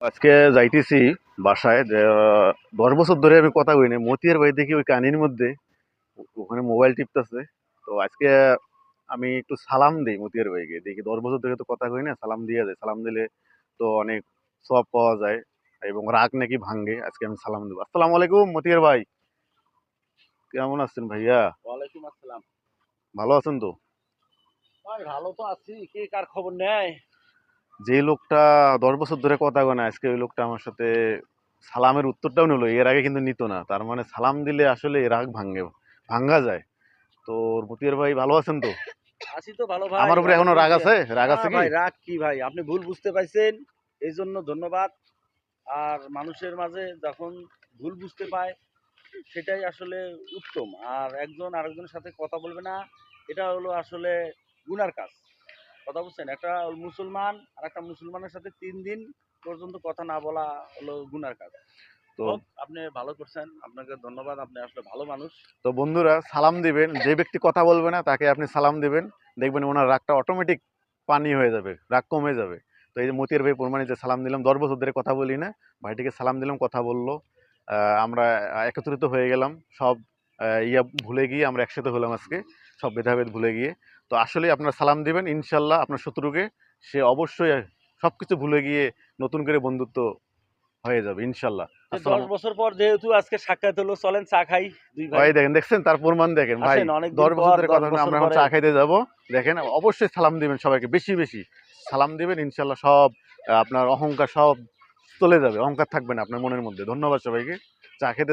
আজকে যাইতেছি বাসায় 10 বছর ধরে আমি কথা কই না মতিয়ার ভাই দেখি ওই কানির মধ্যে ওখানে মোবাইল টিপতেছে। তো আজকে আমি একটু সালাম দিই মতিয়ার ভাইকে, দেখি 10 বছর ধরে তো কথা কই না, সালাম দিয়ে যায়, সালাম দিলে তো অনেক সব পাওয়া যায় এবং রাগ নাকি ভাঙ্গে। আজকে আমি সালাম দেবো। আসসালামু আলাইকুম মতিয়ার ভাই, কেমন আছেন ভাইয়া? ওয়ালাইকুম আসসালাম। ভালো আছেন তো? ভাই ভালো তো আছি, কে কার খবর নেয়? যে লোকটা 10 বছর ধরে কথা কয় না, আজকে ওই লোকটা আমার সাথে সালামের উত্তরটাও নিল, এর আগে কিন্তু নিত না। তার মানে সালাম দিলে আসলে রাগ ভাঙ্গা যায়। তো মতিয়ার ভাই ভালো আছেন তো? আছি তো ভালো ভাই, আমার উপরে এখনো অনেকদিন রাগ আছে? রাগ না আছে কি? ভাই, রাগ কি ভাই, আপনি ভুল বুঝতে পাইছেন, এই জন্য ধন্যবাদ। আর মানুষের মাঝে যখন ভুল বুঝতে পায় সেটাই আসলে উত্তম। আর একজন আরেকজনের সাথে কথা বলবে না, এটা হলো আসলে গুনার কাজ। কথা বুঝছেন, একটা মুসলমান আর একটা মুসলমানের সাথে 3 দিন পর্যন্ত কথা না বলা হলো গুনার কাজ। তো হোক, আপনি ভালো করছেন, আপনাকে ধন্যবাদ, আপনি আসলে ভালো মানুষ। তো বন্ধুরা, সালাম দিবেন। যে ব্যক্তি কথা বলবে না তাকে আপনি সালাম দিবেন, দেখবেন ওনার রাগটা অটোমেটিক পানি হয়ে যাবে, রাগ কমে যাবে। তো এই যে মতিয়ার ভাই প্রমাণিত, সালাম দিলাম, 10 বছর ধরে কথা বলি না, ভাইটিকে সালাম দিলাম, কথা বললো। আমরা একত্রিত হয়ে গেলাম সব, ভুলে গিয়ে আমরা একসাথে হলাম আজকে, সব ভেদাভেদ ভুলে গিয়ে। তো আসলে আপনারা সালাম দিবেন, ইনশাল্লাহ আপনার শত্রুকে সে অবশ্যই সবকিছু ভুলে গিয়ে নতুন করে বন্ধুত্ব হয়ে যাবে ইনশাল্লাহ। যে আসসালাম। 10 বছর পর যেহেতু আজকে সাক্ষাৎ হলো, চলেন চা খাই দুই ভাই। ভাই দেখেন, দেখছেন তার প্রমাণ, দেখেন ভাই, আসেন, অনেকদিন 10 বছর পর ধরে দশ কথা না, বছর আমরা এখন পরে চা খাইতে যাব। দেখেন, অবশ্যই সালাম দিবেন, সবাইকে বেশি বেশি সালাম দিবেন, ইনশাল্লাহ সব আপনার অহংকার সব চলে যাবে, অহংকার থাকবে না আপনার মনের মধ্যে। ধন্যবাদ সবাইকে। চা খেতে